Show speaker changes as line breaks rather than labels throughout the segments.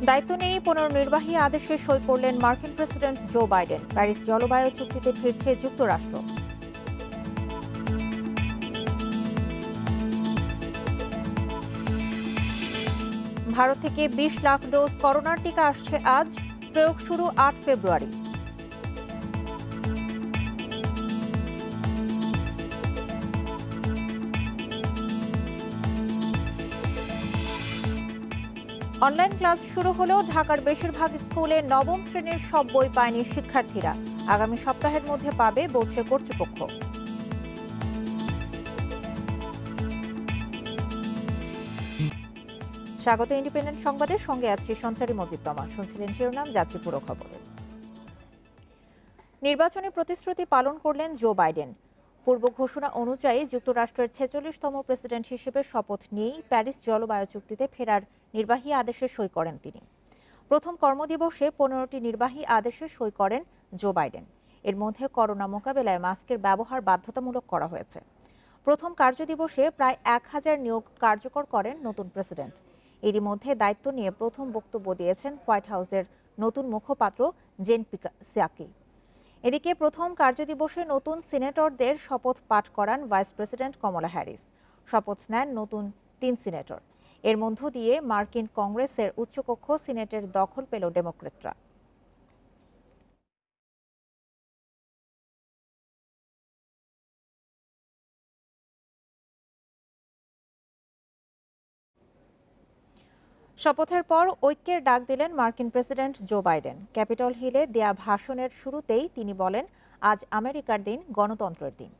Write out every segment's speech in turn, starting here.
দায়িত্ব নিয়েই পুনর্নির্বাহী আদেশে সই করলেন মার্কিন প্রেসিডেন্ট জো বাইডেন। প্যারিস জলবায়ু চুক্তিতে ফিরছে যুক্তরাষ্ট্র। ভারত থেকে 20 লাখ ডোজ করোনার টিকা আসছে আজ, প্রয়োগ শুরু 8 ফেব্রুয়ারি। অনলাইন ক্লাস শুরু হলেও ঢাকার বেশিরভাগ স্কুলে নবম শ্রেণীর সব বই পায়নি শিক্ষার্থীরা। আগামী সপ্তাহের মধ্যে পাবে বলছে কর্তৃপক্ষ। স্বাগত ইন্ডিপেন্ডেন্ট সংবাদের সঙ্গে আছি সঞ্চারী মজিদ তমা। শুনছিলেন শিরোনাম, যাচ্ছি পুরো খবরে। নির্বাচনী প্রতিশ্রুতি পালন করলেন জো বাইডেন। পূর্ব ঘোষণা অনুযায়ী যুক্তরাষ্ট্রের 46তম প্রেসিডেন্ট হিসেবে শপথ নিয়েই প্যারিস জলবায়ু চুক্তিতে ফেরার নির্বাহী আদেশে সই করেন তিনি। প্রথম কর্মদিবসে 15টি নির্বাহী আদেশে সই করেন জো বাইডেন। এর মধ্যে করোনা মোকাবেলায় মাস্কের ব্যবহার বাধ্যতামূলক করা হয়েছে। প্রথম কার্যদিবসে প্রায় 1000 নিয়োগ কার্যকর করেন নতুন প্রেসিডেন্ট। এরই মধ্যে দায়িত্ব নিয়ে প্রথম বক্তব্য দিয়েছেন হোয়াইট হাউসের নতুন মুখপাত্র জেন পিসাকি। এদিকে প্রথম কার্যদিবসে নতুন সিনেটরদের শপথ পাঠ করান ভাইস প্রেসিডেন্ট কমলা হ্যারিস। শপথ নেন নতুন 3 সিনেটর। এর মধ্য দিয়ে মার্কিন কংগ্রেসের উচ্চকক্ষ সিনেটের দখল পেল ডেমোক্রেটরা। শপথের পর ঐক্যের ডাক দিলেন মার্কিন প্রেসিডেন্ট জো বাইডেন। ক্যাপিটল হিলে দেয়া ভাষণের শুরুতেই তিনি বলেন, আজ আমেরিকার দিন, গণতন্ত্রের দিন।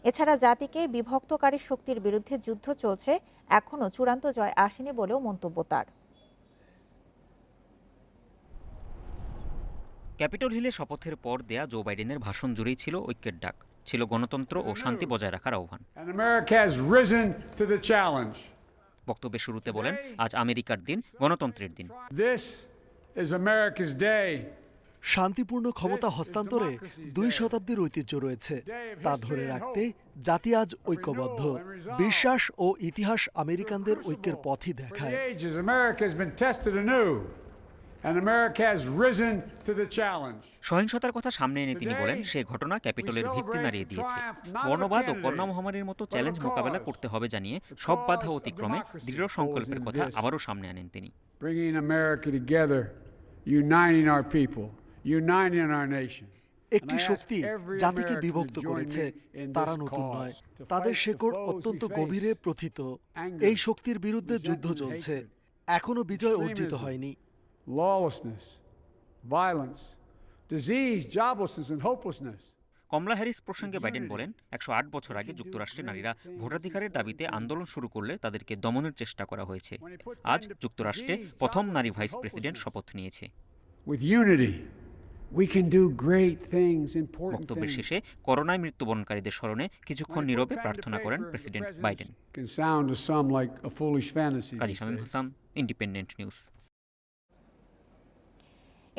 এছাড়া জাতিকে বিভক্তকারী শক্তির বিরুদ্ধে যুদ্ধ চলছে, এখনও চূড়ান্ত জয় আসেনি বলেও মন্তব্য তার।
ক্যাপিটল হিলে শপথের পর দেয়া জো বাইডেনের ভাষণ জুড়েই ছিল ঐক্যের ডাক, ছিল গণতন্ত্র ও শান্তি বজায় রাখার আহ্বান। বক্তব্যের শুরুতে বলেন, আজ আমেরিকার দিন, গণতন্ত্রের দিন।
শান্তিপূর্ণ ক্ষমতা হস্তান্তরে 2 শতাব্দীর ঐতিহ্য রয়েছে, তা ধরে রাখতে জাতি আজ ঐক্যবদ্ধ। বিশ্বাস ও ইতিহাস আমেরিকানদের ঐক্যের পথই দেখায়।
সহিংসতার কথা সামনে এনে তিনি বলেন, সে ঘটনা ক্যাপিটলের ভিত্তি নাড়িয়ে দিয়েছে। বর্ণবাদ ও করোনা মহামারীর মতো চ্যালেঞ্জ মোকাবেলা করতে হবে জানিয়ে সব বাধা অতিক্রমে দৃঢ় সংকল্পের কথা আবারও সামনে আনেন তিনি।
একটি শক্তি জাতিকে বিভক্ত করেছে, তারা নতুন নয়, তাদের শেকড় অত্যন্ত গভীরে প্রথিত। এই শক্তির বিরুদ্ধে যুদ্ধ চলছে, এখনো বিজয় অর্জিত হয়নি।
কমলা হ্যারিস প্রসঙ্গে বাইডেন বলেন, 108 বছর আগে যুক্তরাষ্ট্রের নারীরা ভোটাধিকারের দাবিতে আন্দোলন শুরু করলে তাদেরকে দমনের চেষ্টা করা হয়েছে। আজ যুক্তরাষ্ট্রে প্রথম নারী ভাইস প্রেসিডেন্ট শপথ নিয়েছে। বক্তব্যের শেষে করোনায় মৃত্যুবরণকারীদের স্মরণে কিছুক্ষণ নীরবে প্রার্থনা করেন প্রেসিডেন্ট বাইডেন। কাজী শামীম হাসান, ইন্ডিপেন্ডেন্ট নিউজ।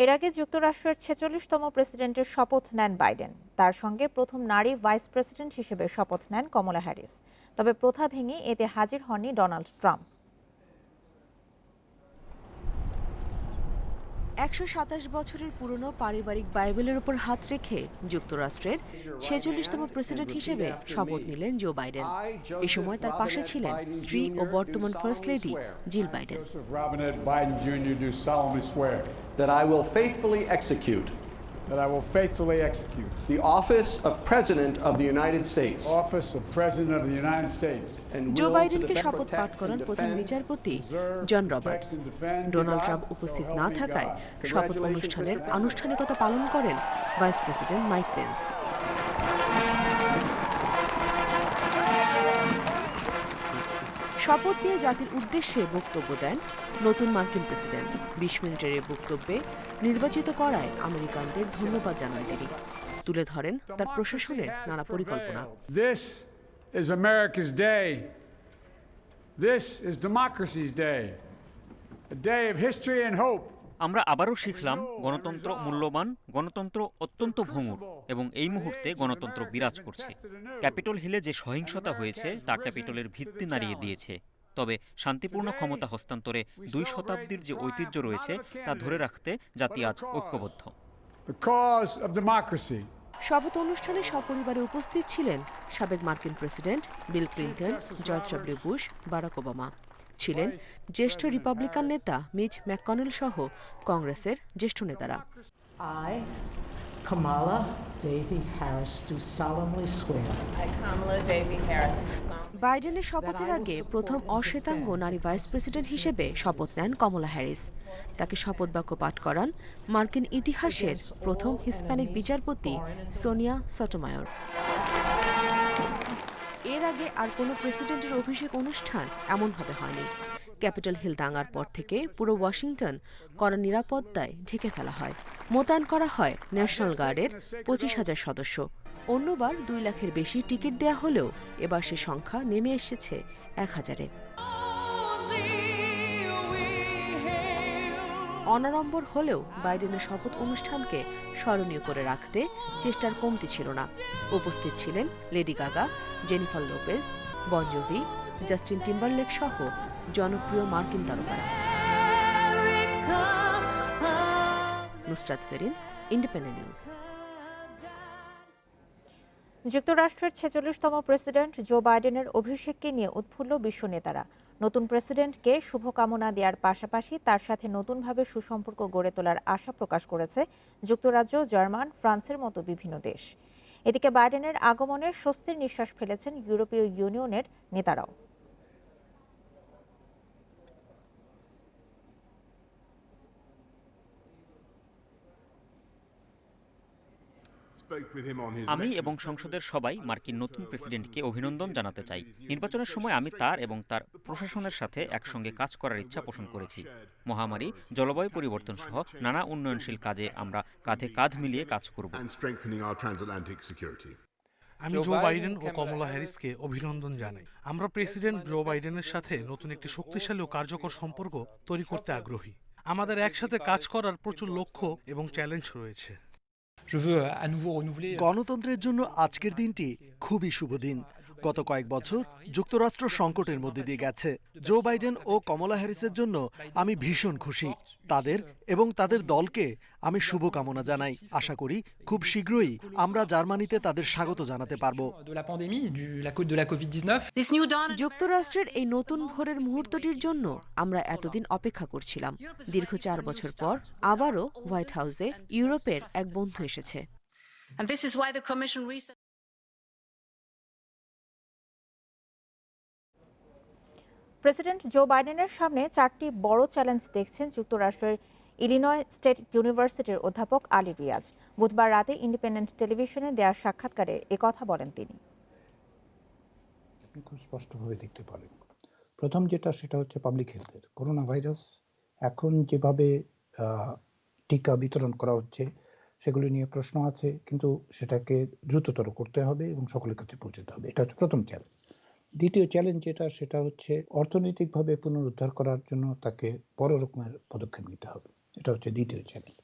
এর আগে যুক্তরাষ্ট্রের 46তম প্রেসিডেন্টের শপথ নেন বাইডেন। তার সঙ্গে প্রথম নারী ভাইস প্রেসিডেন্ট হিসেবে শপথ নেন কমলা হ্যারিস। তবে প্রথা ভেঙে এতে হাজির হননি ডোনাল্ড ট্রাম্প।
127 বছরের পুরনো পারিবারিক বাইবেলের উপর হাত রেখে যুক্তরাষ্ট্রের 46তম প্রেসিডেন্ট হিসেবে শপথ নিলেন জো বাইডেন। এ সময় তার পাশে ছিলেন স্ত্রী ও বর্তমান first lady Jill Biden.
That I will faithfully execute the office of President of the United States.
জো বাইডেনকে শপথ পাঠ করান প্রধান বিচারপতি জন রবার্টস। ডোনাল্ড ট্রাম্প উপস্থিত না থাকায় শপথ অনুষ্ঠানের আনুষ্ঠানিকতা পালন করেন ভাইস প্রেসিডেন্ট মাইক পেন্স। শপথ নিয়ে জাতির উদ্দেশ্যে বক্তব্য দেন নতুন মার্কিন প্রেসিডেন্ট। 20 মিনিটের এই বক্তব্যে নির্বাচিত করায় আমেরিকানদের ধন্যবাদ জানান তিনি। তুলে ধরেন তার প্রশাসনের নানা পরিকল্পনা।
This is America's day. This is democracy's day. A day of history and hope.
আমরা আবারও শিখলাম, গণতন্ত্র মূল্যবান, গণতন্ত্র অত্যন্ত ভঙ্গুর এবং এই মুহূর্তে গণতন্ত্র বিরাজ করছে। ক্যাপিটল হিলে যে সহিংসতা হয়েছে তা ক্যাপিটলের ভিত্তি নাড়িয়ে দিয়েছে। তবে শান্তিপূর্ণ ক্ষমতা হস্তান্তরে 2 শতাব্দীর যে ঐতিহ্য রয়েছে তা ধরে রাখতে জাতি আজ ঐক্যবদ্ধ।
The cause of democracy.
শপথ অনুষ্ঠানে সপরিবারে উপস্থিত ছিলেন সাবেক মার্কিন president Bill Clinton, George W Bush, Barack Obama. ছিলেন জ্যেষ্ঠ রিপাবলিকান নেতা মিচ ম্যাককনেল সহ কংগ্রেসের জ্যেষ্ঠ নেতারা।
I, Kamala Devi Harris, do solemnly swear
I, Kamala Devi Harris, do solemnly
বাইডেনের শপথের আগে প্রথম অশ্বেতাঙ্গ নারী ভাইস প্রেসিডেন্ট হিসেবে শপথ নেন কমলা হ্যারিস। তাকে শপথ বাক্য পাঠ করান মার্কিন ইতিহাসের প্রথম হিস্প্যানিক বিচারপতি সোনিয়া সটোমায়োর। এর আগে আর কোনো প্রেসিডেন্টের অভিষেক অনুষ্ঠান এমনভাবে হয়নি। ক্যাপিটল হিল দাঙ্গার পর থেকে পুরো ওয়াশিংটন কড়া নিরাপত্তায় ঢেকে ফেলা হয়। মোতায়েন করা হয় ন্যাশনাল গার্ডের 25,000 সদস্য। অন্যবার 2 লাখের বেশি টিকিট দেয়া হলেও এবার সে সংখ্যা নেমে এসেছে 1000-এ। অনাড়ম্বর হলেও বাইডেনের শপথ অনুষ্ঠানকে স্মরণীয় করে রাখতে চেষ্টার কমতি ছিল না। উপস্থিত ছিলেন লেডি গাগা, জেনিফার লোপেজ, বন জোভি, জাস্টিন টিম্বারলেক সহ জনপ্রিয় মার্কিন তারকারা। Nusrat Serin, Independent News.
যুক্তরাষ্ট্রের 46তম প্রেসিডেন্ট জো বাইডেনের অভিষেককে নিয়ে উৎফুল্ল বিশ্ব নেতারা। নতুন প্রেসিডেন্টকে শুভকামনা দেওয়ার পাশাপাশি তার সাথে নতুনভাবে সুসম্পর্ক গড়ে তোলার আশা প্রকাশ করেছে যুক্তরাজ্য, জার্মান, ফ্রান্সের মতো বিভিন্ন দেশ। এদিকে বাইডেনের আগমনে স্বস্তির নিঃশ্বাস ফেলেছেন ইউরোপীয় ইউনিয়নের নেতারাও।
আমি এবং সংসদের সবাই মার্কিন নতুন প্রেসিডেন্টকে অভিনন্দন জানাতে চাই। নির্বাচনের সময় আমি তার এবং তার প্রশাসনের সাথে একসঙ্গে কাজ করার ইচ্ছা পোষণ করেছি। মহামারী, জলবায়ু পরিবর্তন সহ নানা উন্নয়নশীল কাজে আমরা কাঁধে কাঁধ মিলিয়ে কাজ করব।
আমি জো বাইডেন ও কমলা হ্যারিসকে অভিনন্দন জানাই। আমরা প্রেসিডেন্ট জো বাইডেনের সাথে নতুন একটি শক্তিশালী ও কার্যকর সম্পর্ক তৈরি করতে আগ্রহী। আমাদের একসাথে কাজ করার প্রচুর লক্ষ্য এবং চ্যালেঞ্জ রয়েছে।
গণতন্ত্রের জন্য আজকের দিনটি খুবই শুভ দিন। গত কয়েক বছর যুক্তরাষ্ট্র সংকটের মধ্যে দিয়ে গেছে। জো বাইডেন ও কমলা হ্যারিসের জন্য আমি ভীষণ খুশি। তাদের এবং তাদের দলকে আমি শুভকামনা জানাই। আশা করি খুব শীঘ্রই আমরা জার্মানিতে তাদের স্বাগত জানাতে পারব।
যুক্তরাষ্ট্রের এই নতুন ভোরের মুহূর্তটির জন্য আমরা এতদিন অপেক্ষা করছিলাম। দীর্ঘ 4 বছর পর আবারও হোয়াইট হাউসে ইউরোপের এক বন্ধু এসেছে।
প্রেসিডেন্ট জো বাইডেনের সামনে 4টি বড় চ্যালেঞ্জ দেখছেন যুক্তরাষ্ট্রের ইলিনয় স্টেট ইউনিভার্সিটির অধ্যাপক আলী রিয়াজ। বুধবার রাতে ইন্ডিপেন্ডেন্ট টেলিভিশনে দেওয়া সাক্ষাৎকারে একথা বলেন তিনি।
আপনি খুব স্পষ্টভাবে দেখতে পারেন, প্রথম যেটা সেটা হচ্ছে পাবলিক হেলথের করোনা ভাইরাস। এখন যেভাবে টিকা বিতরণ করা হচ্ছে সেগুলি নিয়ে প্রশ্ন আছে, কিন্তু সেটাকে দ্রুততর করতে হবে এবং সকলের কাছে পৌঁছতে হবে। এটা হচ্ছে প্রথম চ্যালেঞ্জ। দ্বিতীয় চ্যালেঞ্জ যেটা সেটা হচ্ছে অর্থনৈতিকভাবে পুনরুদ্ধার করার জন্য তাকে বড় রকমের পদক্ষেপ নিতে হবে। এটা হচ্ছে দ্বিতীয় চ্যালেঞ্জ।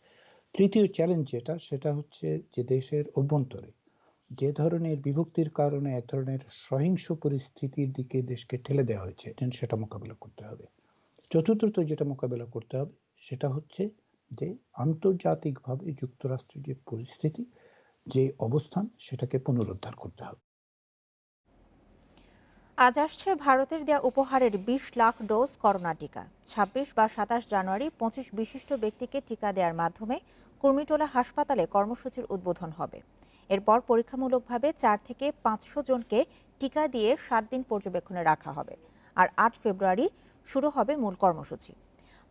তৃতীয় চ্যালেঞ্জ যেটা সেটা হচ্ছে যে দেশের অভ্যন্তরে যে ধরনের বিভক্তির কারণে এক ধরনের সহিংস পরিস্থিতির দিকে দেশকে ঠেলে দেওয়া হয়েছে সেটা মোকাবিলা করতে হবে। চতুর্থত যেটা মোকাবিলা করতে হবে সেটা হচ্ছে যে আন্তর্জাতিকভাবে যুক্তরাষ্ট্রের যে পরিস্থিতি, যে অবস্থান, সেটাকে পুনরুদ্ধার করতে হবে।
আজ আসছে ভারতের দেয়া উপহারের 20 লাখ ডোজ করোনা টিকা। 26 বা 27 জানুয়ারি 25 বিশিষ্ট ব্যক্তিকে টিকা দেওয়ার মাধ্যমে কুর্মিটোলা হাসপাতালে কর্মসূচির উদ্বোধন হবে। এরপর পরীক্ষামূলকভাবে 4 থেকে 500 জনকে টিকা দিয়ে 7 দিন পর্যবেক্ষণে রাখা হবে। আর 8 ফেব্রুয়ারি শুরু হবে মূল কর্মসূচি।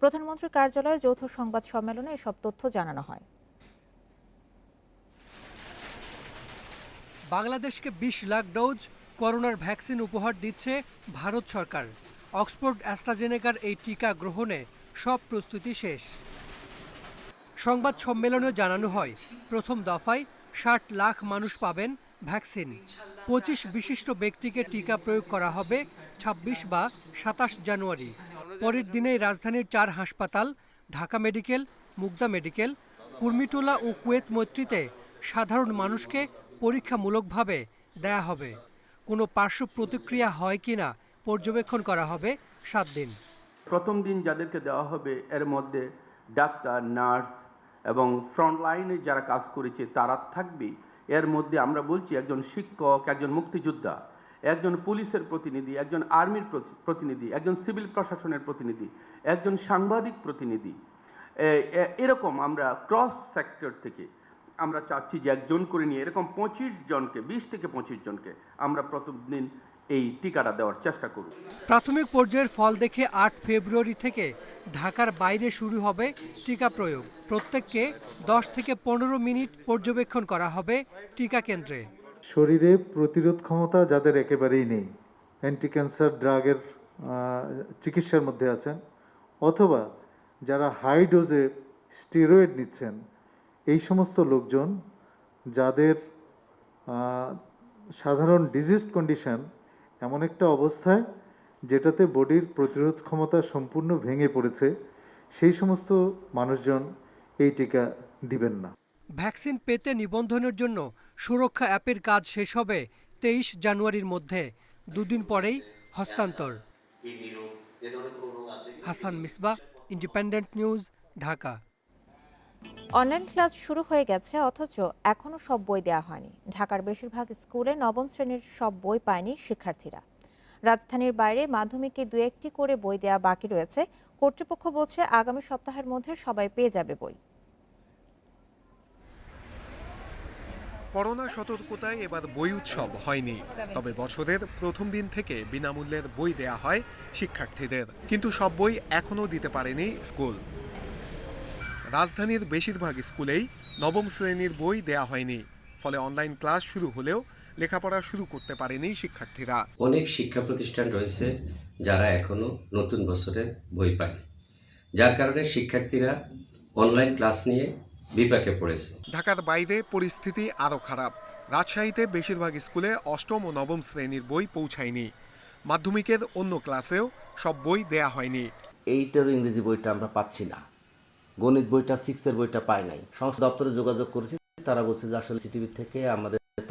প্রধানমন্ত্রীর কার্যালয়ে যৌথ সংবাদ সম্মেলনে এসব তথ্য জানানো হয়।
বাংলাদেশকে 20 লাখ ডোজ করোনার ভ্যাকসিন উপহার দিচ্ছে ভারত সরকার। অক্সফোর্ড অ্যাস্ট্রাজেনেকার এই টিকা গ্রহণে সব প্রস্তুতি শেষ। সংবাদ সম্মেলনে জানানো হয়, প্রথম দফায় 60 লাখ মানুষ পাবেন ভ্যাকসিন। 25 বিশিষ্ট ব্যক্তিকে টিকা প্রয়োগ করা হবে 26 বা 27 জানুয়ারি। পরের দিনেই রাজধানীর 4 হাসপাতাল, ঢাকা মেডিকেল, মুগদা মেডিকেল, কুর্মিটোলা ও কুয়েত মৈত্রীতে সাধারণ মানুষকে পরীক্ষামূলকভাবে দেয়া হবে। কোনো পার্শ্ব প্রতিক্রিয়া হয় কিনা পর্যবেক্ষণ করা হবে 7 দিন।
প্রথম দিন যাদেরকে দেওয়া হবে এর মধ্যে ডাক্তার, নার্স এবং ফ্রন্ট লাইনে যারা কাজ করেছে তারা থাকবে। এর মধ্যে আমরা বলছি একজন শিক্ষক, একজন মুক্তিযোদ্ধা, একজন পুলিশের প্রতিনিধি, একজন আর্মির প্রতিনিধি, একজন সিভিল প্রশাসনের প্রতিনিধি, একজন সাংবাদিক প্রতিনিধি। এরকম আমরা ক্রস সেক্টর থেকে আমরা চাচ্ছি যে একজন করে নিয়ে এরকম 25 জনকে, 20 থেকে 25 জনকে আমরা প্রতিদিন এই টিকাটা দেওয়ার চেষ্টা করব।
প্রাথমিক পর্যায়ের ফল দেখে 8 ফেব্রুয়ারি থেকে ঢাকার বাইরে শুরু হবে টিকা প্রয়োগ। প্রত্যেককে 10 থেকে 15 মিনিট পর্যবেক্ষণ করা হবে টিকা কেন্দ্রে।
শরীরে প্রতিরোধ ক্ষমতা যাদের একেবারেই নেই, অ্যান্টি ক্যান্সার ড্রাগের চিকিৎসার মধ্যে আছেন, অথবা যারা হাই ডোজে স্টেরয়েড নিচ্ছেন, এই সমস্ত লোকজন যাদের সাধারণ ডিজিজ কন্ডিশন এমন একটা অবস্থায় যেটাতে বডির প্রতিরোধ ক্ষমতা সম্পূর্ণ ভেঙে পড়েছে, সেই সমস্ত মানুষজন এই টিকা দিবেন না।
ভ্যাকসিন পেতে নিবন্ধনের জন্য সুরক্ষা অ্যাপের কাজ শেষ হবে 23 জানুয়ারির মধ্যে। 2 দিন পরেই হস্তান্তর। Hasan Misbah, independent news, Dhaka.
Online class শুরু হয়ে গেছে, অথচ এখনো সব বই দেওয়া হয়নি। ঢাকার বেশিরভাগ স্কুলে নবম শ্রেণীর সব বই পায়নি শিক্ষার্থীরা। রাজধানীর বাইরে মাধ্যমিকে 2-1টি করে বই দেওয়া বাকি রয়েছে। কর্তৃপক্ষ বলছে আগামী সপ্তাহের মধ্যে সবাই পেয়ে যাবে বই।
করোনা সতর্কতায় এবার বই উৎসব হয়নি, তবে বছরের প্রথম দিন থেকে বিনামূল্যের বই দেয়া হয় শিক্ষার্থীদের, কিন্তু সব বই এখনও দিতে পারেনি স্কুল। রাজধানীর বেশিরভাগ স্কুলেই নবম শ্রেণীর বই দেয়া হয়নি, ফলে অনলাইন ক্লাস শুরু হলেও লেখাপড়া শুরু করতে পারেনি শিক্ষার্থীরা।
অনেক শিক্ষা প্রতিষ্ঠান রয়েছে যারা এখনো নতুন বছরের বই পায়নি, যার কারণে শিক্ষার্থীরা অনলাইন ক্লাস নিয়ে বিপাকে পড়েছে।
ঢাকার বাইরে পরিস্থিতি আরও খারাপ। রাজশাহীতে বেশিরভাগ স্কুলে অষ্টম ও নবম শ্রেণীর বই পৌঁছায়নি। মাধ্যমিকের অন্য ক্লাসেও সব বই দেয়া হয়নি।
8-এর ইংরেজি বইটা আমরা পাচ্ছি না, গণিত বইটা 6-এর বইটা পাই নাই। সংস্থা দপ্তরে যোগাযোগ করেছি, তারা বলছে যে আসলে সিটিভি থেকে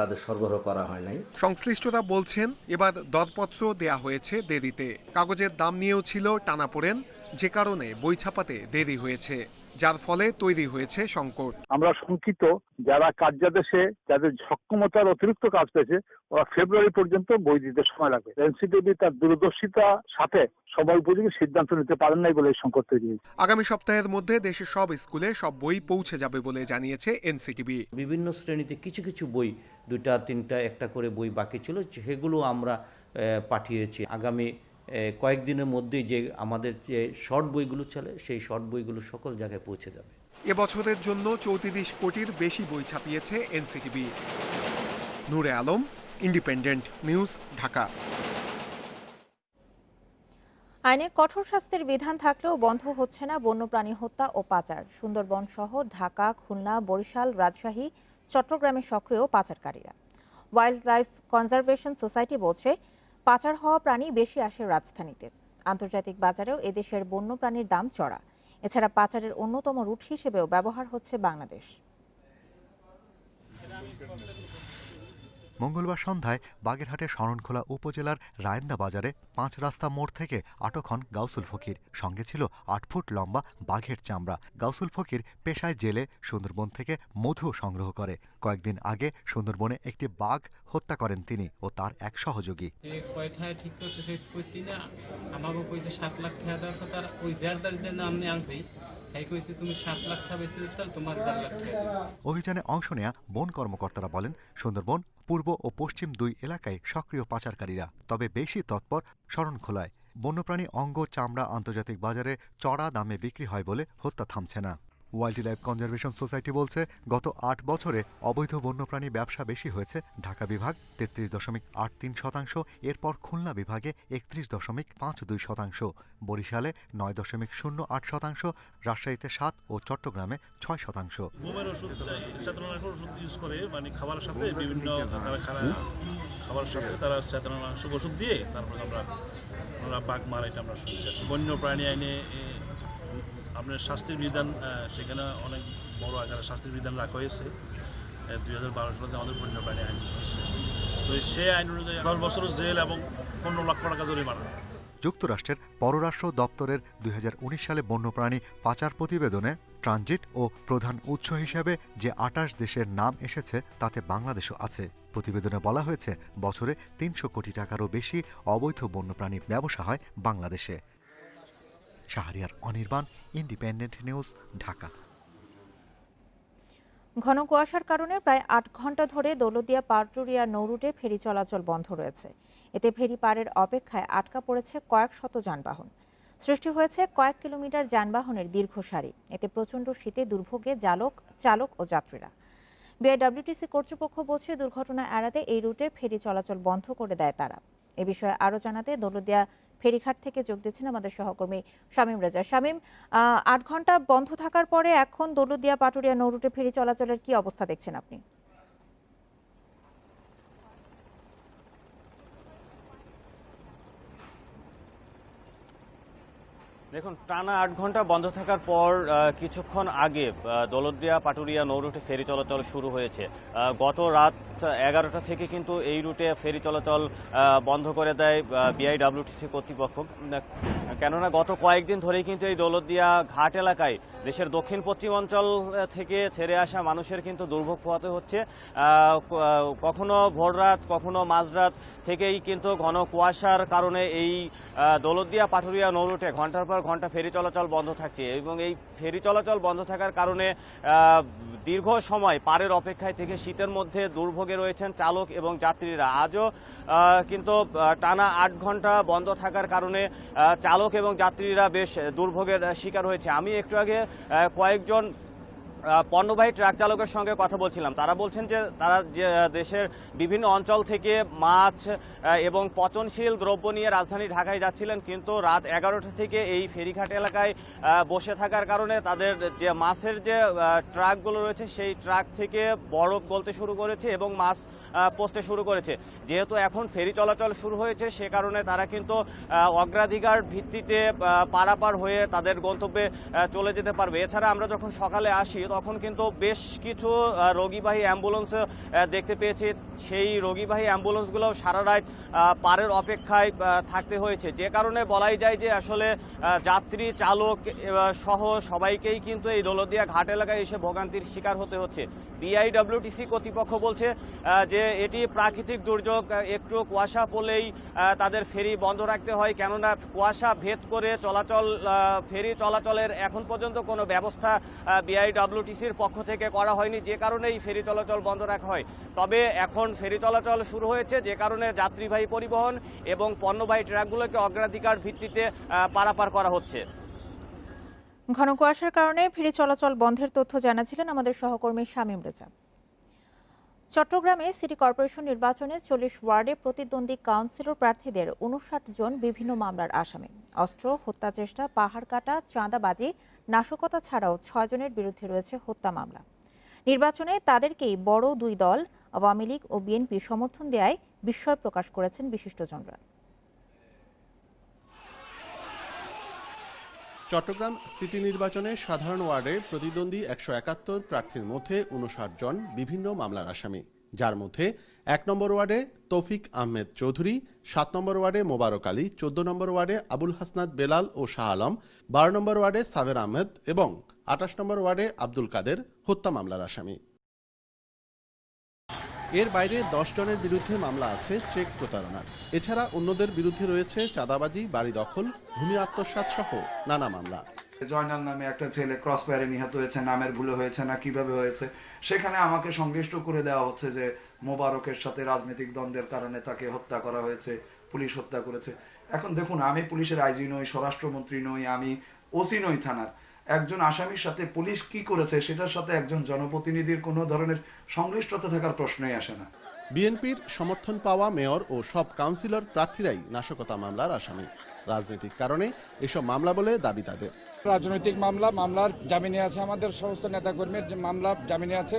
তাদের সরবরাহ করা হয় নাই।
সংশ্লিষ্টরা বলছেন এবার দরপত্র দেয়া হয়েছে দেরিতে। কাগজের দাম নিয়েও ছিল টানাপোড়েন, যে কারণে বই ছাপাতে দেরি হয়েছে, যার ফলে তৈরি হয়েছে সংকট।
আমরা শঙ্কিত যারা কার্যাদেশে যাদের সক্ষমতার অতিরিক্ত কাজ পেয়েছে ওরা ফেব্রুয়ারি পর্যন্ত বই দিতে সময় লাগবে। এনসিটিভি তার দূরদর্শিতার সাথে সময় উপযোগী সিদ্ধান্ত নিতে পারেন নাই বলে এই সংকট তৈরি হয়েছে।
আগামী সপ্তাহের মধ্যে দেশের সব স্কুলে সব বই পৌঁছে যাবে বলে জানিয়েছে এনসিটিভি।
বিভিন্ন শ্রেণীতে কিছু কিছু বই 2টা 3টা একটা করে বই বাকি ছিল, সেগুলো আমরা পাঠিয়েছি। আগামী কয়েকদিনের মধ্যেই যে আমাদের যে শর্ট বইগুলো চলে সেই শর্ট বইগুলো সকল জায়গায় পৌঁছে যাবে।
এবছরের জন্য 34 কোটির বেশি বই ছাপিয়েছে এনসিটিভি। নূরে আলম, ইন্ডিপেন্ডেন্ট নিউজ, ঢাকা।
আইনে কঠোর শাস্তির বিধান থাকলেও বন্ধ হচ্ছে না বন্যপ্রাণী হত্যা ও পাচার। সুন্দরবন সহ ঢাকা, খুলনা, বরিশাল, রাজশাহী, চট্টগ্রামে সক্রিয় পাচারকারীরা। ওয়াইল্ড লাইফ কনজারভেশন সোসাইটি বলছে পাচার হওয়া প্রাণী বেশি আসে রাজধানীতে। আন্তর্জাতিক বাজারেও এদেশের বন্যপ্রাণীর দাম চড়া। এছাড়া পাচারের অন্যতম রুট হিসেবেও ব্যবহার হচ্ছে বাংলাদেশ।
মঙ্গলবার সন্ধ্যায় বাগেরহাটের শরণখোলা উপজেলার রায়েন্দা বাজারে 5 রাস্তা মোড় থেকে আটক হন গাউসুল ফকির। সঙ্গে ছিল 8 ফুট লম্বা বাঘের চামড়া। গাউসুল ফকির পেশায় জেলে সুন্দরবন থেকে মধু সংগ্রহ করে। কয়েকদিন আগে সুন্দরবনে একটি বাঘ হত্যা করেন তিনি ও তার এক সহযোগী। অভিযানে অংশ নেয়া বন কর্মকর্তারা বলেন, সুন্দরবন পূর্ব ও পশ্চিম 2 এলাকায় সক্রিয় পাচারকারীরা, তবে বেশি তৎপর শরণখোলায়। বন্যপ্রাণী অঙ্গ, চামড়া আন্তর্জাতিক বাজারে চড়া দামে বিক্রি হয় বলে হত্যা থামছে না। ওয়াইল্ড লাইফ কনজারভেশন সোসাইটি বলছে, গত 8 বছরে অবৈধ বন্যপ্রাণী ব্যবসা বেশি হয়েছে ঢাকা বিভাগ 33.83%, এরপর খুলনা বিভাগে 31.52%, বরিশালে 9.08%, রাজশাহীতে 7 ও চট্টগ্রামে 6%।
বোমের ওষুধ, চেতনানাশক ওষুধ ইউজ করে, মানে খাবারের সাথে বিভিন্ন খাবারের সাথে তারা চেতনানাশক ওষুধ দিয়ে তারপর আমরা বাঘ মারা, এটা আমরা শুনছি। বন্যপ্রাণী আইনে আপনার শাস্তির বিধান, সেখানে অনেক বড় আকারে শাস্তির বিধান রাখা হয়েছে। 2012 সালে আমাদের বন্যপ্রাণী আইন হয়েছে, তো সেই আইন অনুযায়ী 10 বছর জেল এবং 15 লক্ষ টাকা জরিমানা।
যুক্তরাষ্ট্রের পররাষ্ট্র দপ্তরের 2019 সালে বন্যপ্রাণী পাচার প্রতিবেদনে ট্রানজিট ও প্রধান উৎস হিসেবে যে 28 দেশের নাম এসেছে তাতে বাংলাদেশও আছে। প্রতিবেদনে বলা হয়েছে বছরে 300 কোটি টাকারও বেশি অবৈধ বন্যপ্রাণী ব্যবসা হয় বাংলাদেশে। Shahriar Anirban, independent news, Dhaka.
ঘন কুয়াশার কারণে প্রায় 8 ঘন্টা ধরে দৌলতদিয়া পাটুরিয়া নৌরুটে ফেরি চলাচল বন্ধ রয়েছে। এতে ফেরি পারের অপেক্ষায় আটকা পড়েছে কয়েক শত যানবাহন। সৃষ্টি হয়েছে কয়েক কিলোমিটার যানবাহনের দীর্ঘ সারি। এতে প্রচণ্ড শীতে দুর্ভোগে চালক ও যাত্রীরা। বিআইডব্লিউটিসি কর্তৃপক্ষ বলছে দুর্ঘটনা এড়াতে এই রুটে ফেরি চলাচল বন্ধ করে দেয় তারা। এ বিষয়ে আরও জানাতে দৌলতদিয়া ফেরিঘাট থেকে যোগ দিচ্ছেন আমাদের সহকর্মী শামীম রেজা। শামীম, 8 ঘন্টা বন্ধ থাকার পরে এখন দৌলতদিয়া পাটুরিয়া নৌরুটে ফেরি চলাচলের কি অবস্থা দেখছেন আপনি?
দেখুন, টানা 8 ঘন্টা বন্ধ থাকার পর কিছুক্ষণ আগে দৌলতদিয়া পাটুরিয়া নৌরুটে ফেরি চলাচল শুরু হয়েছে। গত রাত 11টা থেকে কিন্তু এই রুটে ফেরি চলাচল বন্ধ করে দেয় বিআইডব্লিউটিসি কর্তৃপক্ষ। কেননা গত কয়েকদিন ধরেই কিন্তু এই দৌলতদিয়া ঘাট এলাকায় দেশের দক্ষিণ পশ্চিম অঞ্চল থেকে ছেড়ে আসা মানুষের কিন্তু দুর্ভোগ পোহাতে হচ্ছে। কখনো ভোররাত, কখনো মাঝরাত থেকেই কিন্তু ঘন কুয়াশার কারণে এই দৌলতদিয়া পাটুরিয়া নৌরুটে ঘন্টার পর ঘন্টা ফেরি চলাচল বন্ধ থাকছে এবং এই ফেরি চলাচল বন্ধ থাকার কারণে দীর্ঘ সময় পারের অপেক্ষায় থেকে শীতের মধ্যে দুর্ভোগে রয়েছেন চালক এবং যাত্রীরা। আজও কিন্তু টানা 8 ঘন্টা বন্ধ থাকার কারণে চালক এবং যাত্রীরা বেশ দুর্ভোগের শিকার হয়েছে। আমি একটু আগে কয়েকজন পণ্যবাহী ট্রাক চালকের সঙ্গে কথা বলছিলাম। তারা বলছেন যে তারা দেশের বিভিন্ন অঞ্চল থেকে মাছ এবং পচনশীল দ্রব্য নিয়ে রাজধানী ঢাকায় যাচ্ছিলেন, কিন্তু রাত 11টা থেকে এই ফেরিঘাট এলাকায় বসে থাকার কারণে তাদের যে মাছের যে ট্রাকগুলো রয়েছে সেই ট্রাক থেকে বরফ গলতে শুরু করেছে এবং মাছ পচতে শুরু করেছে। যেহেতু এখন ফেরি চলাচল শুরু হয়েছে সে কারণে তারা কিন্তু অগ্রাধিকার ভিত্তিতে পারাপার হয়ে তাদের গন্তব্যে চলে যেতে পারবে। এছাড়া আমরা যখন সকালে আসি তখন কিন্তু বেশ কিছু রোগীবাহী অ্যাম্বুলেন্স দেখতে পেয়েছি। সেই রোগীবাহী অ্যাম্বুলেন্সগুলো সারা রাত পারের অপেক্ষায় থাকতে হয়েছে, যে কারণে বলাই যায় যে আসলে যাত্রী, চালক সহ সবাইকেই কিন্তু এই দৌলতদিয়া ঘাট এলাকায় এসে ভোগান্তির শিকার হতে হচ্ছে। বিআইডব্লিউটিসি কর্তৃপক্ষ বলছে যে এটি প্রাকৃতিক দুর্যোগ, একটু কুয়াশা পড়লেই তাদের ফেরি বন্ধ রাখতে হয়, কেননা কুয়াশা ভেদ করে ফেরি চলাচলের এখন পর্যন্ত কোনো ব্যবস্থা বিআইডব্লিউটিসির পক্ষ থেকে করা হয়নি, যে কারণেই ফেরি চলাচল বন্ধ রাখা হয়। তবে এখন ফেরি চলাচল শুরু হয়েছে, যে কারণে যাত্রীবাহী পরিবহন এবং পণ্যবাহী ট্রাকগুলোকে অগ্রাধিকার ভিত্তিতে পারাপার করা হচ্ছে।
ঘন কুয়াশার কারণে ফেরি চলাচল বন্ধের তথ্য জানাছিলেন আমাদের সহকর্মী শামীম রেজা। চট্টগ্রামে সিটি কর্পোরেশন নির্বাচনে 40 ওয়ার্ডে প্রতিদ্বন্দ্বী কাউন্সিলর প্রার্থীদের 59 জন বিভিন্ন মামলার আসামি। অস্ত্র, হত্যা চেষ্টা, পাহাড় কাটা, চাঁদাবাজি, নাশকতা ছাড়াও 6 জনের বিরুদ্ধে রয়েছে হত্যা মামলা। নির্বাচনে তাদেরকেই বড় দুই দল আওয়ামী লীগ ও বিএনপি সমর্থন দেয়ায় বিস্ময় প্রকাশ করেছেন বিশিষ্টজনরা।
চট্টগ্রাম সিটি নির্বাচনে সাধারণ ওয়ার্ডে প্রতিদ্বন্দ্বী 171 প্রার্থীর মধ্যে 59 জন বিভিন্ন মামলার আসামি, যার মধ্যে 1 নম্বর ওয়ার্ডে তৌফিক আহমেদ চৌধুরী, 7 নম্বর ওয়ার্ডে মোবারক আলী, 14 নম্বর ওয়ার্ডে আবুল হাসনাত বেলাল ও শাহ আলম, 12 নম্বর ওয়ার্ডে সাবের আহমেদ এবং 28 নম্বর ওয়ার্ডে আব্দুল কাদের হত্যা মামলার আসামি। এর বাইরে 10 জনের বিরুদ্ধে মামলা আছে চেক প্রতারণার। এছাড়া অন্যদের বিরুদ্ধে রয়েছে চাঁদাবাজি, বাড়ি দখল, ভূমি আত্মসাৎ সহ নানা মামলা।
জয়নাল নামে একটা ছেলে ক্রস ফায়ারে নিহত হয়েছে, নামের ভুল হয়েছে না কিভাবে হয়েছে, সেখানে আমাকে সংশ্লিষ্ট করে দেওয়া হচ্ছে যে মোবারকের সাথে রাজনৈতিক দ্বন্দ্বের কারণে তাকে হত্যা করা হয়েছে, পুলিশ হত্যা করেছে। এখন দেখুন, আমি পুলিশের আইজি নই, স্বরাষ্ট্রমন্ত্রী নই, আমি ওসি নই থানার। একজন আসামির সাথে পুলিশ কি করেছে সেটার সাথে একজন জনপ্রতিনিধির কোনো ধরনের সংশ্লিষ্টতা থাকার প্রশ্নই আসে না।
বিএনপির সমর্থন পাওয়া মেয়র ও সব কাউন্সিলর প্রার্থীরাই নাশকতা মামলার আসামি। রাজনৈতিক কারণে এসব মামলা বলে দাবি তাদের।
রাজনৈতিক মামলার জামিনে আছে, আমাদের সমস্ত নেতাকর্মীর মামলা জামিনে আছে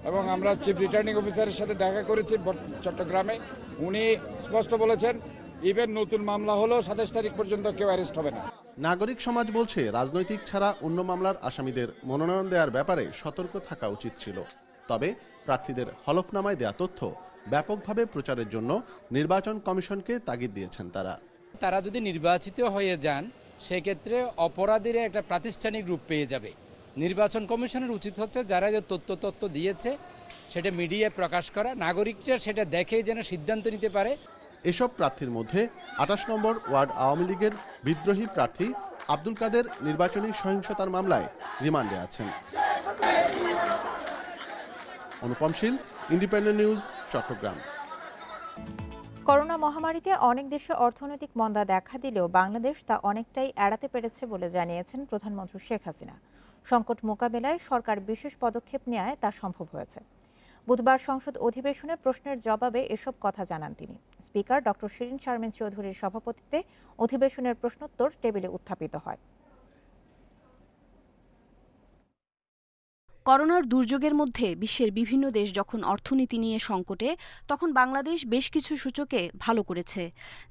এবং আমরা চিফ রিটার্নিং অফিসারের সাথে দেখা করেছি চট্টগ্রামে। উনি স্পষ্ট বলেছেন ইভেন নতুন মামলা হলো 27 তারিখ পর্যন্ত কেউ অ্যারেস্ট হবে না।
নাগরিক সমাজ বলছে রাজনৈতিক ছাড়া অন্য মামলার আসামিদের মনোনয়ন দেওয়ার ব্যাপারে সতর্ক থাকা উচিত ছিল। তবে প্রার্থীদের হলফনামায় দেয়া তথ্য ব্যাপকভাবে প্রচারের জন্য নির্বাচন কমিশনকে তাগিদ দিয়েছেন তারা।
তারা যদি নির্বাচিত হয়ে যান সেক্ষেত্রে অপরাধীরা একটা প্রাতিষ্ঠানিক রূপ পেয়ে যাবে। নির্বাচন কমিশনের উচিত হচ্ছে যারা যে তথ্য দিয়েছে সেটা মিডিয়ায় প্রকাশ করা, নাগরিকরা সেটা দেখেই যেন সিদ্ধান্ত নিতে পারে।
এসব প্রার্থীর মধ্যে ২৮ নম্বর ওয়ার্ড আওয়ামী লীগের বিদ্রোহী প্রার্থী আব্দুল কাদের নির্বাচনী সহিংসতার মামলায় রিমান্ডে আছেন। অনুপম শীল, ইন্ডিপেন্ডেন্ট নিউজ, চট্টগ্রাম।
করোনা মহামারীতে অনেক দেশে অর্থনৈতিক মন্দা দেখা দিলেও বাংলাদেশ তা অনেকটাই এড়াতে পেরেছে বলে জানিয়েছেন প্রধানমন্ত্রী শেখ হাসিনা। সংকট মোকাবেলায় সরকার বিশেষ পদক্ষেপ নেওয়ায় তা সম্ভব হয়েছে। বুধবার সংসদ অধিবেশনে প্রশ্নের জবাবে এসব কথা জানান তিনি। স্পিকার ডক্টর শিরিন শারমিন চৌধুরীর সভাপতিত্বে অধিবেশনের প্রশ্নোত্তর টেবিলে উত্থাপিত হয়।
করোনার দুর্যোগের মধ্যে বিশ্বের বিভিন্ন দেশ যখন অর্থনীতি নিয়ে সংকটে, তখন বাংলাদেশ বেশ কিছু সূচকে ভালো করেছে।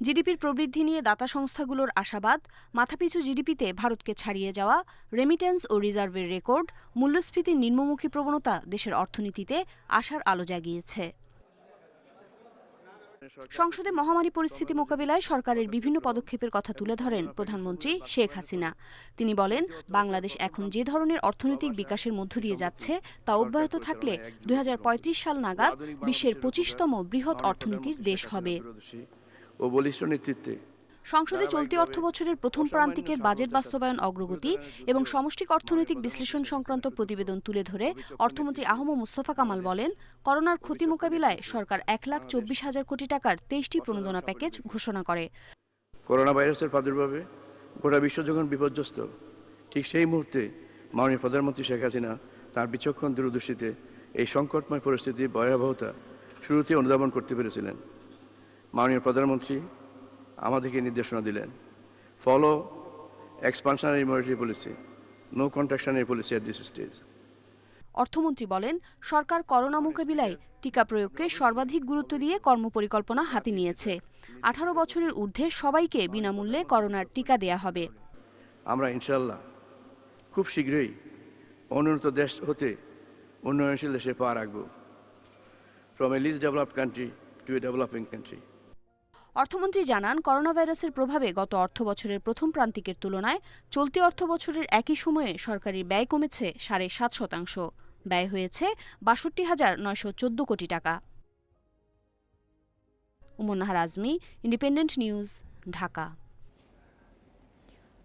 জিডিপির প্রবৃদ্ধি নিয়ে দাতা সংস্থাগুলোর আশাবাদ, মাথাপিছু জিডিপিতে ভারতকে ছাড়িয়ে যাওয়া, রেমিটেন্স ও রিজার্ভের রেকর্ড, মূল্যস্ফীতির নিম্নমুখী প্রবণতা দেশের অর্থনীতিতে আশার আলো জাগিয়েছে। সংসদে মহামারী পরিস্থিতি মোকাবিলায় সরকারের বিভিন্ন পদক্ষেপের কথা তুলে ধরেন প্রধানমন্ত্রী শেখ হাসিনা। তিনি বলেন, বাংলাদেশ এখন যে ধরনের অর্থনৈতিক বিকাশের মধ্য দিয়ে যাচ্ছে তা অব্যাহত থাকলে ২০৩৫ সাল নাগাদ বিশ্বের ২৫তম বৃহৎ অর্থনীতির দেশ হবে। সংসদে চলতি অর্থবছরের প্রথম প্রান্তিকের বাজেট বাস্তবায়ন অগ্রগতি এবং সমষ্টিক অর্থনৈতিক বিশ্লেষণ সংক্রান্ত প্রতিবেদন তুলে ধরে অর্থমন্ত্রী আহম মুস্তফা কামাল বলেন, করোনার ক্ষতি মোকাবিলায় সরকার ১,২৪,০০০ কোটি টাকার ২৩টি প্রণোদনা প্যাকেজ ঘোষণা করে।
করোনা ভাইরাসের প্রাদুর্ভাবে গোটা বিশ্ব যখন বিপর্যস্ত, ঠিক সেই মুহূর্তে মাননীয় প্রধানমন্ত্রী শেখ হাসিনা তার বিচক্ষণ দূরদৃষ্টিতে এই সংকটময় পরিস্থিতির ভয়াবহতা শুরুতে অনুধাবন করতে পেরেছিলেন। মাননীয় প্রধানমন্ত্রী আমাদেরকে নির্দেশনা দিলেন, follow expansionary monetary policy, no contractionary policy at this stage.
অর্থমন্ত্রী বলেন, সরকার করোনা মোকাবিলায় টিকা প্রয়োগকে সর্বাধিক গুরুত্ব দিয়ে কর্মপরিকল্পনা হাতে নিয়েছে। ১৮ বছরের ঊর্ধ্বে সবাইকে বিনামূল্যে করোনার টিকা দেয়া হবে।
আমরা ইনশাআল্লাহ খুব শীঘ্রই অনুন্নত দেশ হতে উন্নয়নশীল দেশে পা রাখব, from a least developed country to a developing country.
অর্থমন্ত্রী জানান, করোনা ভাইরাসের প্রভাবে গত অর্থবছরের প্রথম প্রান্তিকের তুলনায় চলতি অর্থবছরের একই সময়ে সরকারি ব্যয় কমেছে ৭.৫%। ব্যয় হয়েছে ৬২,৯১৪ কোটি টাকা। Umar Nahar Azmi, independent news, Dhaka.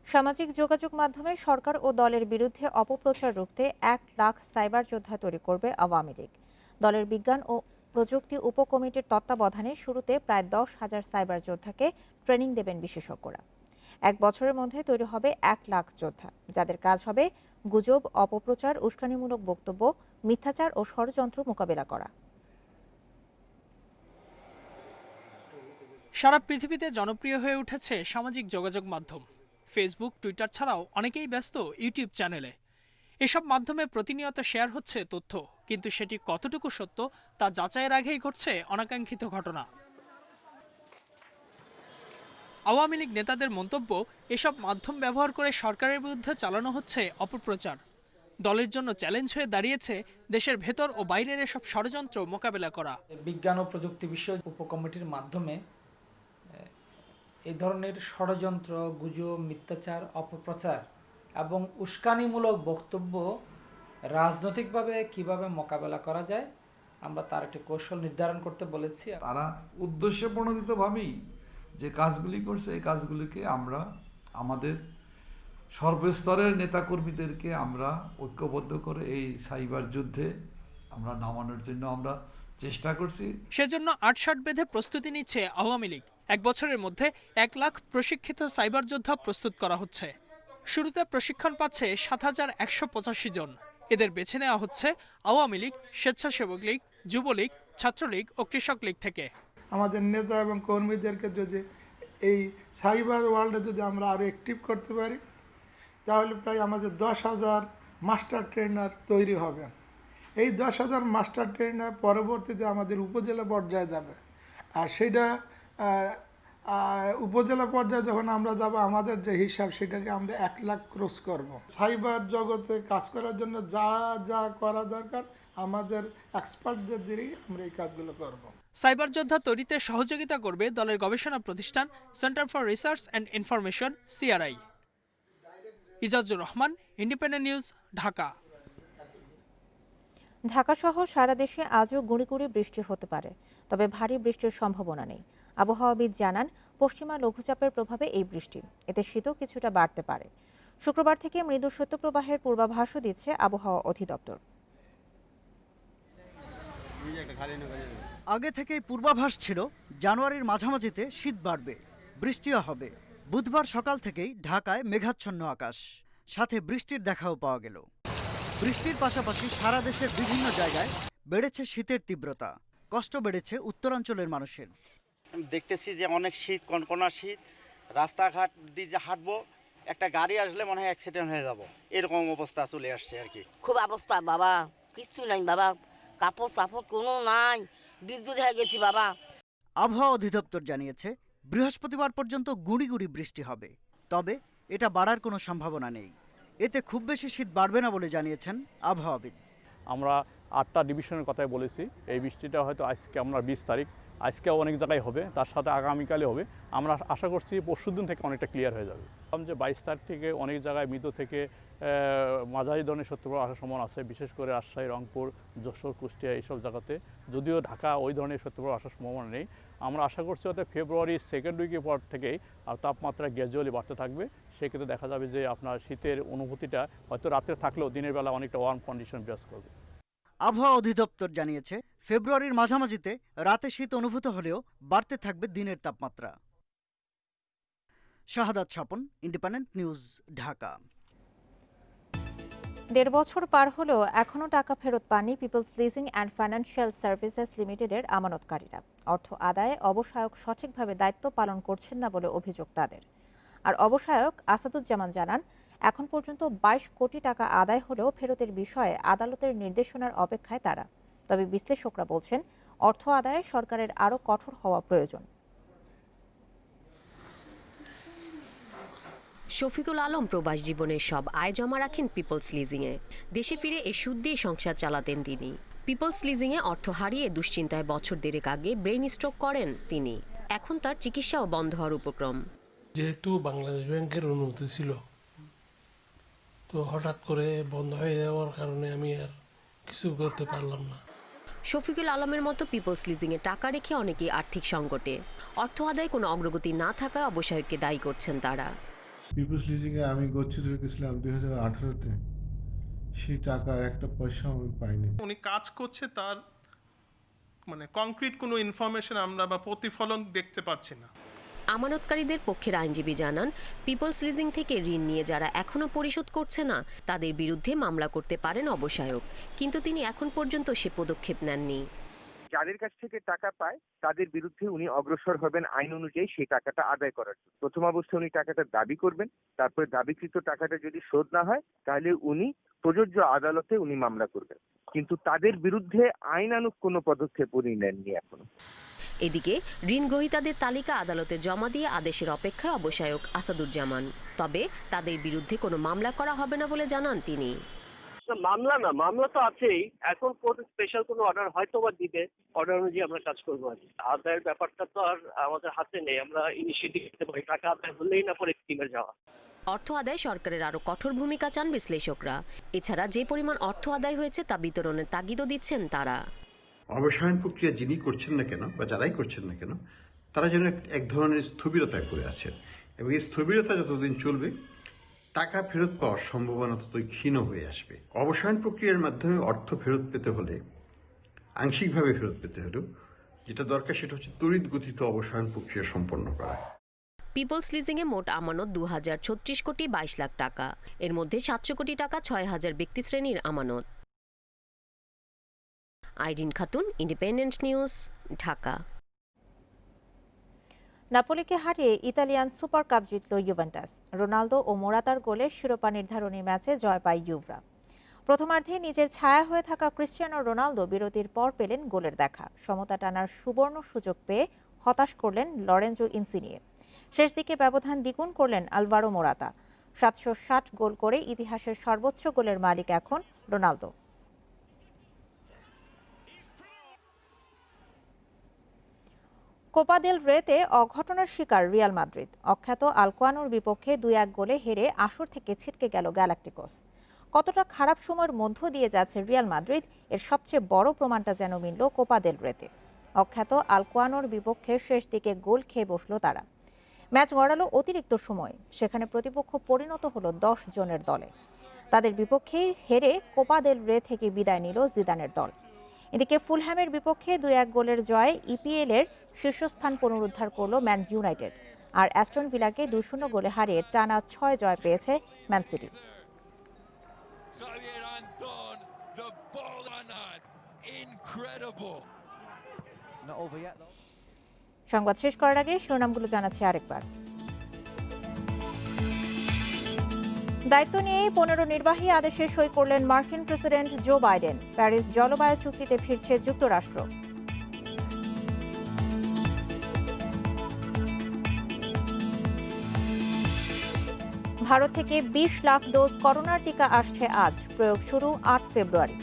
সামাজিক যোগাযোগ মাধ্যমে সরকার ও দলের বিরুদ্ধে অপপ্রচার রুখতে ১ লাখ সাইবার যোদ্ধা তৈরি করবে আওয়ামী লীগ। দলের বিজ্ঞান ও প্রযুক্তি উপকমিটির তত্ত্বাবধানে শুরুতে প্রায় ১০,০০০ সাইবার যোদ্ধাকে ট্রেনিং দেবেন বিশেষজ্ঞরা। ১ বছরের মধ্যে তৈরি হবে ১ লাখ যোদ্ধা, যাদের কাজ হবে গুজব, অপপ্রচার, উস্কানিমূলক বক্তব্য, মিথ্যাচার ও ষড়যন্ত্র মোকাবেলা করা।
সারা পৃথিবীতে জনপ্রিয় হয়ে উঠেছে সামাজিক যোগাযোগ মাধ্যম। ফেসবুক, টুইটার ছাড়াও অনেকেই ব্যস্ত ইউটিউব চ্যানেলে। এসব মাধ্যমে প্রতিনিয়ত শেয়ার হচ্ছে তথ্য, কিন্তু সেটি কতটুকু সত্য তা যাচাইয়ের আগেই ঘটছে অনাকাঙ্ক্ষিত ঘটনা। আওয়ামী লীগ নেতাদের মন্তব্য, এসব মাধ্যম ব্যবহার করে সরকারের বিরুদ্ধে চালানো হচ্ছে অপপ্রচার। দলের জন্য চ্যালেঞ্জ হয়ে দাঁড়িয়েছে দেশের ভেতর ও বাইরের এসব ষড়যন্ত্র মোকাবেলা করা।
বিজ্ঞান ও প্রযুক্তি বিষয়ক উপকমিটির মাধ্যমে এই ধরনের ষড়যন্ত্র, গুজব, মিথ্যাচার, অপপ্রচার এবং উস্কানিমূলক বক্তব্য রাজনৈতিকভাবে কিভাবে মোকাবেলা করা যায় আমরা তার একটি কৌশল নির্ধারণ করতে বলেছি।
তারা উদ্দেশ্য প্রণোদিতভাবেই যে কাজগুলি করছে, এই কাজগুলিকে আমরা আমাদের সর্বস্তরের নেতাকর্মীদেরকে আমরা ঐক্যবদ্ধ করে এই সাইবার যুদ্ধে আমরা নামানোর জন্য আমরা চেষ্টা করছি।
সেজন্য ৮ বেঁধে প্রস্তুতি নিচ্ছে আওয়ামী লীগ। ১ বছরের মধ্যে ১ লাখ প্রশিক্ষিত সাইবার যোদ্ধা প্রস্তুত করা হচ্ছে। শুরুতে প্রশিক্ষণ পাচ্ছে ৭,১৮৫ জন। এদের বেছে নেওয়া হচ্ছে আওয়ামী লীগ, স্বেচ্ছাসেবক লীগ, যুবলীগ, ছাত্রলীগ ও কৃষক লীগ থেকে।
আমাদের নেতা এবং কর্মীদেরকে যদি এই সাইবার ওয়ার্ল্ডে যদি আমরা আরও অ্যাক্টিভ করতে পারি, তাহলে প্রায় আমাদের ১০,০০০ মাস্টার ট্রেনার তৈরি হবে। এই ১০,০০০ মাস্টার ট্রেনার পরবর্তীতে আমাদের উপজেলা পর্যায়ে যাবে, আর সেটা উপজেলা পর্যায়ে যখন আমরা যাব, আমাদের যে হিসাব সেটাকে আমরা ১ লাখ ক্রস করব। সাইবার জগতে কাজ করার জন্য যা যা করা দরকার আমাদের এক্সপার্টদের দিয়েই আমরা এই কাজগুলো করব।
সাইবার যোদ্ধা তৈরিতে সহযোগিতা করবে দলের গবেষণা প্রতিষ্ঠান centre for research and information CRI। Ijazur Rahman, independent news, Dhaka.
ঢাকাসহ সারা দেশে আজও গুঁড়ি গুঁড়ি বৃষ্টি হতে পারে, তবে ভারী বৃষ্টির সম্ভাবনা নেই। আবহাওয়াবিদ জানান, পশ্চিমা লঘুচাপের প্রভাবে এই বৃষ্টি, এতে শীতও কিছুটা বাড়তে পারে। শুক্রবার থেকে মৃদু শৈত্যপ্রবাহের পূর্বাভাসও দিচ্ছে আবহাওয়া অধিদপ্তর।
আগে থেকেই পূর্বাভাস ছিল জানুয়ারির মাঝামাঝিতে শীত বাড়বে, বৃষ্টিও হবে। বুধবার সকাল থেকেই ঢাকায় মেঘাচ্ছন্ন আকাশ, সাথে বৃষ্টির দেখাও পাওয়া গেল। বৃষ্টির পাশাপাশি সারা দেশের বিভিন্ন জায়গায় বেড়েছে শীতের তীব্রতা, কষ্ট বেড়েছে উত্তরাঞ্চলের মানুষের।
দেখতেছি যে অনেক শীত, কনকনা শীত, রাস্তাঘাট দিয়ে যে হাঁটবো, একটা গাড়ি আসলে মনে হয় অ্যাক্সিডেন্ট হয়ে যাব, এরকম অবস্থা চলে আসছে আর কি।
খুব অবস্থা বাবা, কিছু নাই বাবা, কাপড় সাপড় কোনো নাই, বিদ্যুৎ হয়ে গেছি বাবা।
আবহাওয়া অধিদপ্তর জানিয়েছে বৃহস্পতিবার পর্যন্ত গুঁড়ি গুঁড়ি বৃষ্টি হবে, তবে এটা বাড়ার কোনো সম্ভাবনা নেই। এতে খুব বেশি শীত বাড়বে না বলে জানিয়েছেন আবহাওয়াবিদ।
আমরা 8টা ডিভিশনের কথাই বলেছি। এই বৃষ্টিটা হয়তো আজকে আমরা 20 তারিখ, আজকেও অনেক জায়গায় হবে, তার সাথে আগামীকালে হবে। আমরা আশা করছি পরশুদিন থেকে অনেকটা ক্লিয়ার হয়ে যাবে। যে 22 তারিখ থেকে অনেক জায়গায় মৃদু থেকে মাঝারি ধরনের শৈত্যপ্রবাহ আসার সম্ভাবনা আছে, বিশেষ করে রাজশাহী, রংপুর, যশোর, কুষ্টিয়া এইসব জায়গাতে। যদিও ঢাকা ওই ধরনের শৈত্যপ্রবাহ আসার সম্ভাবনা নেই। আমরা আশা করছি হয়তো ফেব্রুয়ারির সেকেন্ড উইকের পর থেকেই আর তাপমাত্রা গ্র্যাজুয়ালি বাড়তে থাকবে। সেক্ষেত্রে দেখা যাবে যে আপনার শীতের অনুভূতিটা হয়তো রাতে থাকলেও দিনের বেলা অনেকটা ওয়ার্ম কন্ডিশন বিরাজ করবে।
আবহাওয়া অধিদপ্তর জানিয়েছে ফেব্রুয়ারির মাঝামাঝিতে রাতে শীত অনুভূত হলেও বাড়তে থাকবে দিনের তাপমাত্রা। Shahadat Swapan, Independent news, Dhaka.
1.5 বছর পার হলেও এখনও টাকা ফেরত পাননি People's Leasing and Financial Services লিমিটেডের আমানতকারীরা। অর্থ আদায়ে অবসায়ক সঠিকভাবে দায়িত্ব পালন করছেন না বলে অভিযোগ তাদের। আর অবসায়ক আসাদুজ্জামান জানান, এখন পর্যন্ত 22 কোটি টাকা আদায় হলেও ফেরতের বিষয়ে আদালতের নির্দেশনার অপেক্ষায় তারা। তবে বিশ্লেষকরা বলছেন, অর্থ আদায়ে সরকারের আরও কঠোর হওয়া প্রয়োজন।
শফিকুল আলম প্রবাস জীবনের সব আয় জমা রাখেন পিপলস লিজিংয়ে। দেশে ফিরে এ সুদ দিয়ে সংসার চালাতেন তিনি। পিপলস লিজিংয়ে অর্থ হারিয়ে দুশ্চিন্তায় বছর দেড়েক আগে ব্রেইন স্ট্রোক করেন তিনি। এখন তার চিকিৎসাও বন্ধ হওয়ার উপক্রম।
যেহেতু বাংলাদেশ ব্যাংকের অনুমতি ছিল, তো হঠাৎ করে বন্ধ হয়ে যাওয়ার কারণে আমি আর কিছু করতে পারলাম না।
শফিকুল আলমের মতো পিপলস লিজিংয়ে টাকা রেখে অনেকেই আর্থিক সংকটে। অর্থ আদায়ে কোনো অগ্রগতি না থাকায় অবসায়ককে দায়ী করছেন তারা।
পিপলস লিজিংয়ে আমি গচ্ছিত রেখেছিলাম 2018-তে, সেই টাকার একটা পয়সা আমি পাইনি।
উনি কাজ করছে, তার মানে কংক্রিট কোনো ইনফরমেশন আমরা বা প্রতিফলন দেখতে পাচ্ছি না।
আমানতকারীদের পক্ষের আইনজীবী জানান, পিপলস লিজিং থেকে ঋণ নিয়ে যারা এখনো পরিশোধ করছে না তাদের বিরুদ্ধে মামলা করতে পারেন অবসায়ক, কিন্তু তিনি এখন পর্যন্ত সে পদক্ষেপ নেননি।
যাদের কাছ থেকে টাকা পায় তাদের বিরুদ্ধে উনি অগ্রসর হবেন আইন অনুযায়ী সেই টাকাটা আদায় করার জন্য। প্রথম অবস্থায় উনি টাকাটা দাবি করবেন, তারপরে দাবিকৃত টাকাটা যদি শোধ না হয় তাহলে উনি প্রযোজ্য আদালতে উনি মামলা করবেন, কিন্তু তাদের বিরুদ্ধে আইনানুগ কোনো পদক্ষেপ উনি নেননি এখনো।
এদিকে ঋণ গ্রহীতাদের তালিকা আদালতে জমা দিয়ে আদেশের অপেক্ষায় অবসায়ক আসাদুজ্জামান। তবে তাদের বিরুদ্ধে কোনো মামলা করা হবে না বলে জানান তিনি।
মামলা না, মামলা তো আছেই, এখন কোর্ট স্পেশাল কোনো অর্ডার হয়তো বা দিবে, অর্ডার অনুযায়ী আমরা কাজ করবো। আদায়ের ব্যাপারটা তো আর আমাদের হাতে নেই, আমরা ইনিশিয়েটিভ নিতে পারি, টাকা আদায় হলেই না পরে স্কিমে যাওয়া।
অর্থ আদায় সরকারের আরও কঠোর ভূমিকা চান বিশ্লেষকরা। এছাড়া যে পরিমাণ অর্থ আদায় হয়েছে তা বিতরণের তাগিদও দিচ্ছেন তারা।
অবসায়ন প্রক্রিয়া যিনি করছেন না কেন বা যারাই করছেন না কেন, তারা যেন এক ধরনের স্থবিরতায় পড়ে আছেন, এবং এই স্থবিরতা যতদিন চলবে টাকা ফেরত পাওয়ার সম্ভাবনা ততই ক্ষীণ হয়ে আসবে। অবসায়ন প্রক্রিয়ার মাধ্যমে অর্থ ফেরত পেতে হলে, আংশিকভাবে ফেরত পেতে হলেও যেটা দরকার সেটা হচ্ছে তড়িৎ গতিতে অবসায়ন প্রক্রিয়া সম্পন্ন করা।
পিপলস লিজিংয়ে মোট আমানত 2036 কোটি 22 লাখ টাকা। এর মধ্যে 700 কোটি টাকা 6000 ব্যক্তি শ্রেণীর আমানত। Irin Khatun, independent news, Dhaka.
নাপোলিকে হারিয়ে ইতালিয়ান সুপার কাপ জিতল ইউভেন্টাস। রোনালদো ও মোরাতার গোলে শিরোপা নির্ধারণী ম্যাচে জয় পায় ইউভরা। প্রথমার্ধে নিজের ছায়া হয়ে থাকা ক্রিস্টিয়ানো রোনালদো বিরতির পর পেলেন গোলের দেখা। সমতা টানার সুবর্ণ সুযোগ পেয়ে হতাশ করলেন লরেঞ্জো ইনসিনিয়ে। শেষ দিকে ব্যবধান দ্বিগুণ করলেন আলভারো মোরাতা। 760 গোল করে ইতিহাসের সর্বোচ্চ গোলের মালিক এখন রোনালদো। কোপা দেল রেতে অঘটনের শিকার রিয়াল মাদ্রিদ। অখ্যাত আলকোয়ানোর বিপক্ষে 2-1 গোলে হেরে আসর থেকে ছিটকে গেল গ্যালাক্টিকোস। কতটা খারাপ সময়ের মধ্য দিয়ে যাচ্ছে রিয়াল মাদ্রিদ, এর সবচেয়ে বড় প্রমাণটা যেন মিলল কোপা দেল রেতে। অখ্যাত আলকোয়ানোর বিপক্ষে শেষ দিকে গোল খেয়ে বসল তারা। ম্যাচ গড়ালো অতিরিক্ত সময়, সেখানে প্রতিপক্ষ পরিণত হলো 10 জনের দলে। তাদের বিপক্ষেই হেরে কোপা দেল রে থেকে বিদায় নিল জিদানের দল। এদিকে ফুলহ্যামের বিপক্ষে 2-1 গোলের জয়ে ইপিএল এর শীর্ষস্থান পুনরুদ্ধার করল ম্যান ইউনাইটেড। আর অ্যাস্টন ভিলাকে 2-0 গোলে হারিয়ে টানা 6 জয় পেয়েছে ম্যান সিটি। সংবাদ শেষ করার আগে শিরোনামগুলো জানাচ্ছি আরেকবার। দায়িত্ব নিয়েই 15 নির্বাহী আদেশে সই করলেন মার্কিন প্রেসিডেন্ট জো বাইডেন। প্যারিস জলবায়ু চুক্তিতে ফিরছে যুক্তরাষ্ট্র। ভারত থেকে 20 লাখ ডোজ করোনার টিকা আসছে আজ, প্রয়োগ শুরু 8 ফেব্রুয়ারি।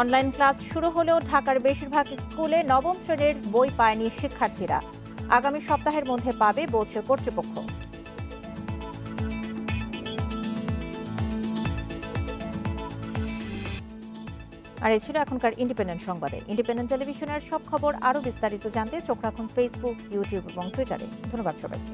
অনলাইন ক্লাস শুরু হলেও ঢাকার বেশিরভাগ স্কুলে নবম শ্রেণীর বই পায়নি শিক্ষার্থীরা। আগামী সপ্তাহের মধ্যে পাবে বলছে কর্তৃপক্ষ। আর এই ছিল এখনকার ইন্ডিপেন্ডেন্ট সংবাদে। ইন্ডিপেন্ডেন্ট টেলিভিশনের সব খবর আরও বিস্তারিত জানতে চোখ রাখুন ফেসবুক, ইউটিউব এবং টুইটারে। ধন্যবাদ সবাইকে।